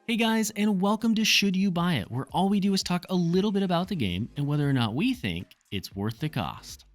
Hey guys, and welcome to Should You Buy It, where all we do is talk a little bit about the game and whether or not we think it's worth the cost.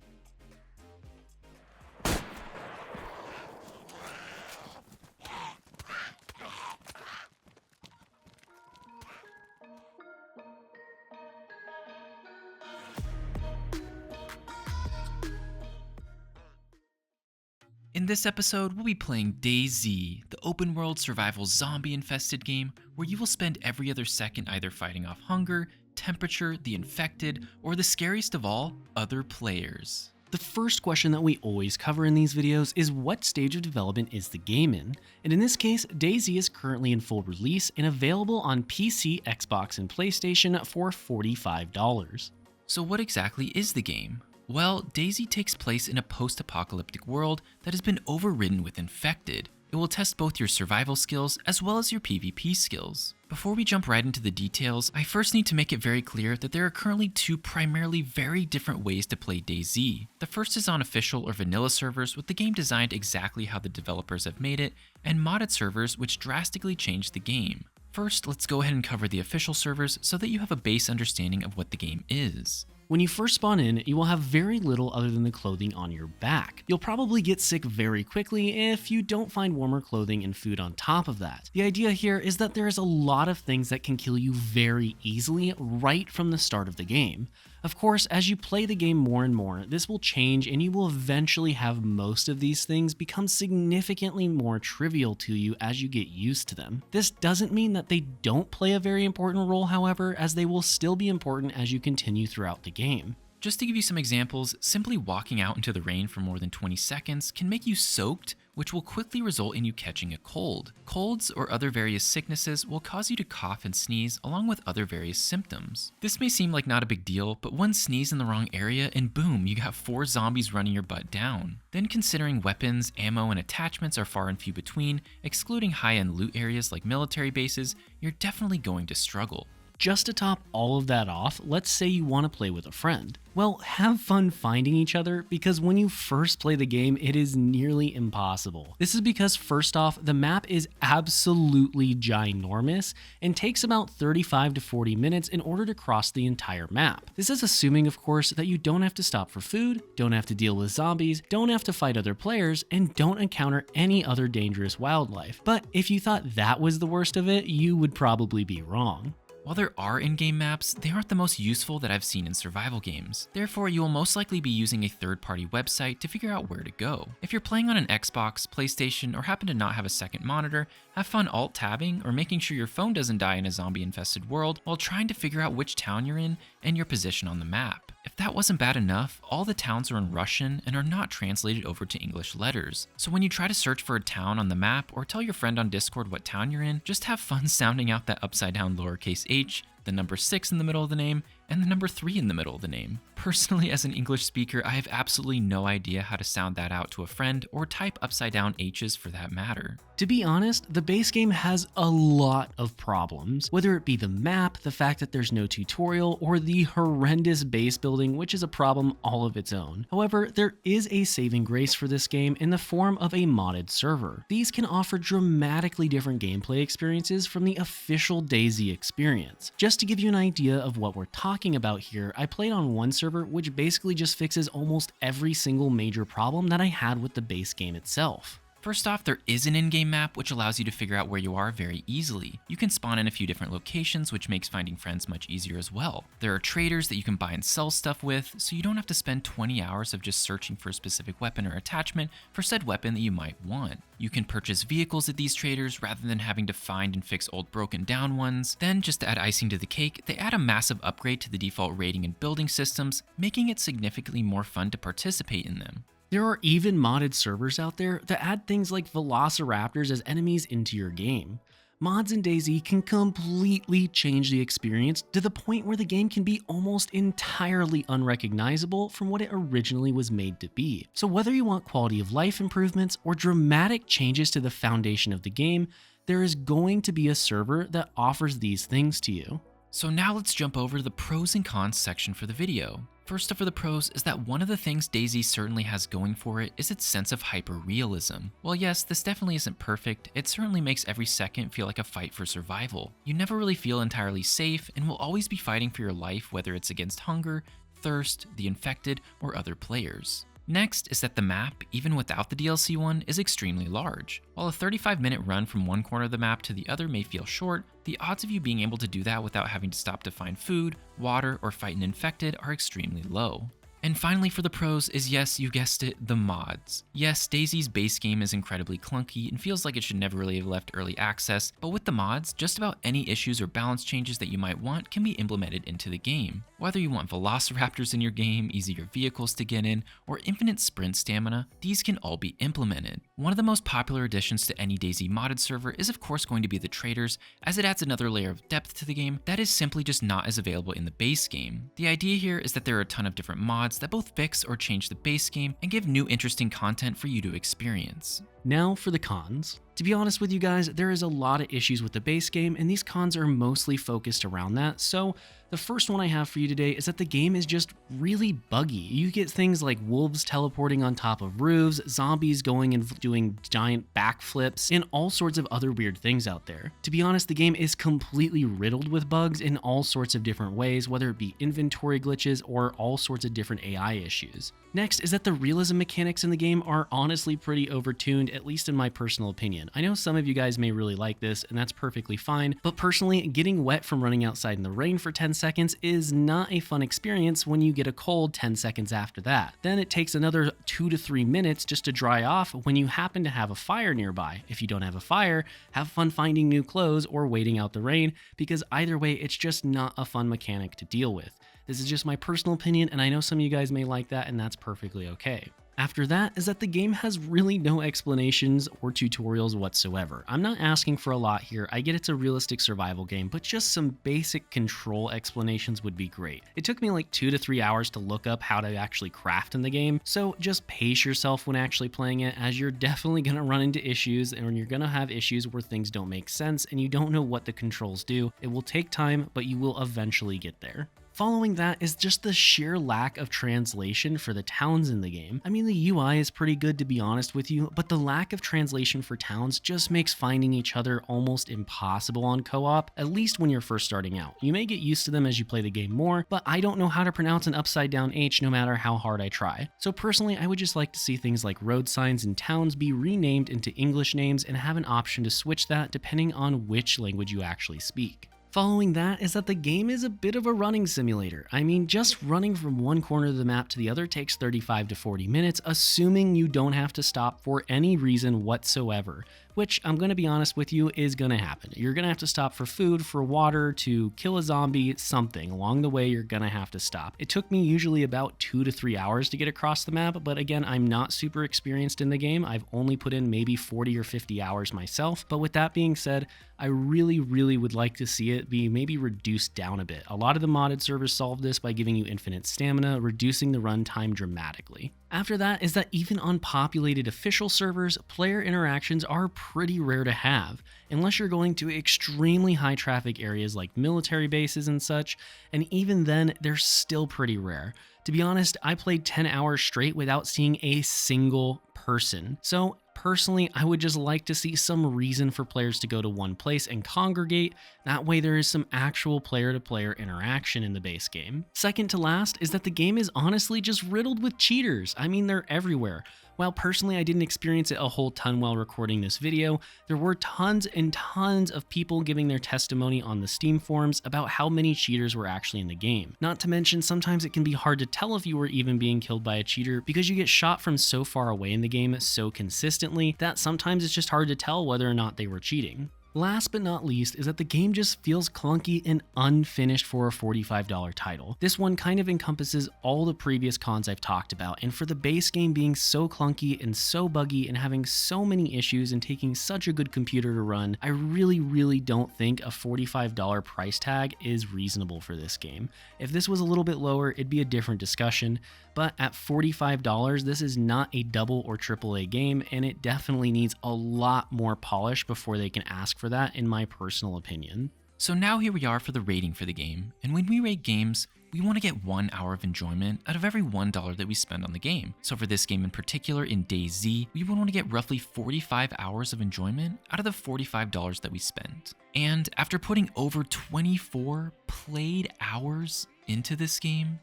In this episode, we'll be playing DayZ, the open-world survival zombie-infested game where you will spend every other second either fighting off hunger, temperature, the infected, or the scariest of all, other players. The first question that we always cover in these videos is what stage of development is the game in? And in this case, DayZ is currently in full release and available on PC, Xbox, and PlayStation for $45. So what exactly is the game? Well, DayZ takes place in a post-apocalyptic world that has been overridden with infected. It will test both your survival skills as well as your PvP skills. Before we jump right into the details, I first need to make it very clear that there are currently two primarily very different ways to play DayZ. The first is on official or vanilla servers with the game designed exactly how the developers have made it, and modded servers which drastically change the game. First, let's go ahead and cover the official servers so that you have a base understanding of what the game is. When you first spawn in, you will have very little other than the clothing on your back. You'll probably get sick very quickly if you don't find warmer clothing and food on top of that. The idea here is that there is a lot of things that can kill you very easily right from the start of the game. Of course, as you play the game more and more, this will change and you will eventually have most of these things become significantly more trivial to you as you get used to them. This doesn't mean that they don't play a very important role, however, as they will still be important as you continue throughout the game. Just to give you some examples, simply walking out into the rain for more than 20 seconds can make you soaked, which will quickly result in you catching a cold. Colds or other various sicknesses will cause you to cough and sneeze along with other various symptoms. This may seem like not a big deal, but one sneeze in the wrong area and boom, you got 4 zombies running your butt down. Then considering weapons, ammo, and attachments are far and few between, excluding high-end loot areas like military bases, you're definitely going to struggle. Just to top all of that off, let's say you want to play with a friend. Well, have fun finding each other because when you first play the game, it is nearly impossible. This is because first off, the map is absolutely ginormous and takes about 35 to 40 minutes in order to cross the entire map. This is assuming, of course, that you don't have to stop for food, don't have to deal with zombies, don't have to fight other players, and don't encounter any other dangerous wildlife. But if you thought that was the worst of it, you would probably be wrong. While there are in-game maps, they aren't the most useful that I've seen in survival games. Therefore, you will most likely be using a third-party website to figure out where to go. If you're playing on an Xbox, PlayStation, or happen to not have a second monitor, have fun alt-tabbing or making sure your phone doesn't die in a zombie-infested world while trying to figure out which town you're in and your position on the map. If that wasn't bad enough, all the towns are in Russian and are not translated over to English letters. So when you try to search for a town on the map or tell your friend on Discord what town you're in, just have fun sounding out that upside down lowercase h, the number 6 in the middle of the name, and the number 3 in the middle of the name. Personally, as an English speaker, I have absolutely no idea how to sound that out to a friend or type upside down H's for that matter. To be honest, the base game has a lot of problems, whether it be the map, the fact that there's no tutorial, or the horrendous base building, which is a problem all of its own. However, there is a saving grace for this game in the form of a modded server. These can offer dramatically different gameplay experiences from the official DayZ experience. Just to give you an idea of what we're talking about here, I played on one server which basically just fixes almost every single major problem that I had with the base game itself. First off, there is an in-game map which allows you to figure out where you are very easily. You can spawn in a few different locations, which makes finding friends much easier as well. There are traders that you can buy and sell stuff with, so you don't have to spend 20 hours of just searching for a specific weapon or attachment for said weapon that you might want. You can purchase vehicles at these traders rather than having to find and fix old broken down ones. Then, just to add icing to the cake, they add a massive upgrade to the default rating and building systems, making it significantly more fun to participate in them. There are even modded servers out there that add things like velociraptors as enemies into your game. Mods in DayZ can completely change the experience to the point where the game can be almost entirely unrecognizable from what it originally was made to be. So whether you want quality of life improvements or dramatic changes to the foundation of the game, there is going to be a server that offers these things to you. So now let's jump over to the pros and cons section for the video. First up for the pros is that one of the things DayZ certainly has going for it is its sense of hyper-realism. While yes, this definitely isn't perfect, it certainly makes every second feel like a fight for survival. You never really feel entirely safe and will always be fighting for your life, whether it's against hunger, thirst, the infected, or other players. Next is that the map, even without the DLC one, is extremely large. While a 35-minute run from one corner of the map to the other may feel short, the odds of you being able to do that without having to stop to find food, water, or fight an infected are extremely low. And finally for the pros is, yes, you guessed it, the mods. Yes, DayZ's base game is incredibly clunky and feels like it should never really have left early access, but with the mods, just about any issues or balance changes that you might want can be implemented into the game. Whether you want velociraptors in your game, easier vehicles to get in, or infinite sprint stamina, these can all be implemented. One of the most popular additions to any DayZ modded server is of course going to be the traders, as it adds another layer of depth to the game that is simply just not as available in the base game. The idea here is that there are a ton of different mods that both fix or change the base game and give new interesting content for you to experience. Now for the cons. To be honest with you guys, there is a lot of issues with the base game, and these cons are mostly focused around that. So the first one I have for you today is that the game is just really buggy. You get things like wolves teleporting on top of roofs, zombies going and doing giant backflips, and all sorts of other weird things out there. To be honest, the game is completely riddled with bugs in all sorts of different ways, whether it be inventory glitches or all sorts of different AI issues. Next is that the realism mechanics in the game are honestly pretty overtuned, at least in my personal opinion. I know some of you guys may really like this, and that's perfectly fine, but personally, getting wet from running outside in the rain for 10 seconds is not a fun experience when you get a cold 10 seconds after that. Then it takes another 2 to 3 minutes just to dry off when you happen to have a fire nearby. If you don't have a fire, have fun finding new clothes or waiting out the rain, because either way, it's just not a fun mechanic to deal with. This is just my personal opinion, and I know some of you guys may like that, and that's perfectly okay. After that is that the game has really no explanations or tutorials whatsoever. I'm not asking for a lot here. I get it's a realistic survival game, but just some basic control explanations would be great. It took me like 2 to 3 hours to look up how to actually craft in the game, so just pace yourself when actually playing it, as you're definitely going to run into issues, and you're going to have issues where things don't make sense and you don't know what the controls do. It will take time, but you will eventually get there. Following that is just the sheer lack of translation for the towns in the game. I mean, the UI is pretty good to be honest with you, but the lack of translation for towns just makes finding each other almost impossible on co-op, at least when you're first starting out. You may get used to them as you play the game more, but I don't know how to pronounce an upside down H no matter how hard I try. So personally, I would just like to see things like road signs and towns be renamed into English names and have an option to switch that depending on which language you actually speak. Following that is that the game is a bit of a running simulator. I mean, just running from one corner of the map to the other takes 35 to 40 minutes, assuming you don't have to stop for any reason whatsoever, which I'm going to be honest with you is going to happen. You're going to have to stop for food, for water, to kill a zombie, something. Along the way, you're going to have to stop. It took me usually about 2 to 3 hours to get across the map, but again, I'm not super experienced in the game. I've only put in maybe 40 or 50 hours myself, but with that being said, I really would like to see it be maybe reduced down a bit. A lot of the modded servers solve this by giving you infinite stamina, reducing the runtime dramatically. After that is that even on populated official servers, player interactions are pretty rare to have, unless you're going to extremely high traffic areas like military bases and such, and even then, they're still pretty rare. To be honest, I played 10 hours straight without seeing a single person. So personally, I would just like to see some reason for players to go to one place and congregate. That way there is some actual player-to-player interaction in the base game. Second to last is that the game is honestly just riddled with cheaters. I mean, they're everywhere. While personally I didn't experience it a whole ton while recording this video, there were tons and tons of people giving their testimony on the Steam forums about how many cheaters were actually in the game. Not to mention, sometimes it can be hard to tell if you were even being killed by a cheater because you get shot from so far away in the game so consistently that sometimes it's just hard to tell whether or not they were cheating. Last but not least is that the game just feels clunky and unfinished for a $45 title. This one kind of encompasses all the previous cons I've talked about, and for the base game being so clunky and so buggy and having so many issues and taking such a good computer to run, I really don't think a $45 price tag is reasonable for this game. If this was a little bit lower, it'd be a different discussion, but at $45, this is not a double or triple A game, and it definitely needs a lot more polish before they can ask for that, in my personal opinion. So now here we are for the rating for the game, and when we rate games, we want to get 1 hour of enjoyment out of every $1 that we spend on the game. So for this game in particular, in DayZ, we would want to get roughly 45 hours of enjoyment out of the $45 that we spent. And after putting over 24 played hours into this game,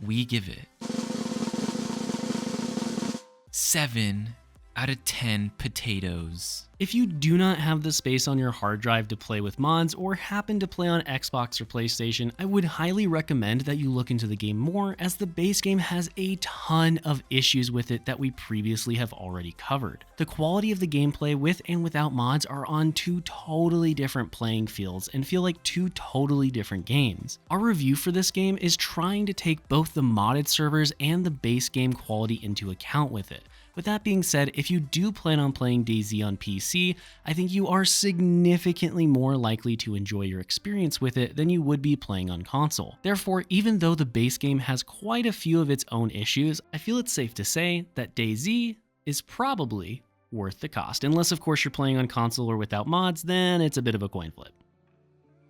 we give it 7 out of 10 potatoes. If you do not have the space on your hard drive to play with mods or happen to play on Xbox or PlayStation, I would highly recommend that you look into the game more, as the base game has a ton of issues with it that we previously have already covered. The quality of the gameplay with and without mods are on two totally different playing fields and feel like two totally different games. Our review for this game is trying to take both the modded servers and the base game quality into account with it. With that being said, if you do plan on playing DayZ on PC, I think you are significantly more likely to enjoy your experience with it than you would be playing on console. Therefore, even though the base game has quite a few of its own issues, I feel it's safe to say that DayZ is probably worth the cost. Unless, of course, you're playing on console or without mods, then it's a bit of a coin flip.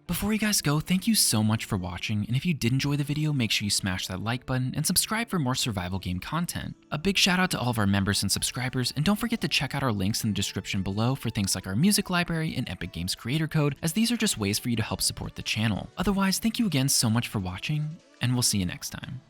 Before you guys go, thank you so much for watching, and if you did enjoy the video, make sure you smash that like button and subscribe for more survival game content. A big shout out to all of our members and subscribers, and don't forget to check out our links in the description below for things like our music library and Epic Games creator code, as these are just ways for you to help support the channel. Otherwise, thank you again so much for watching, and we'll see you next time.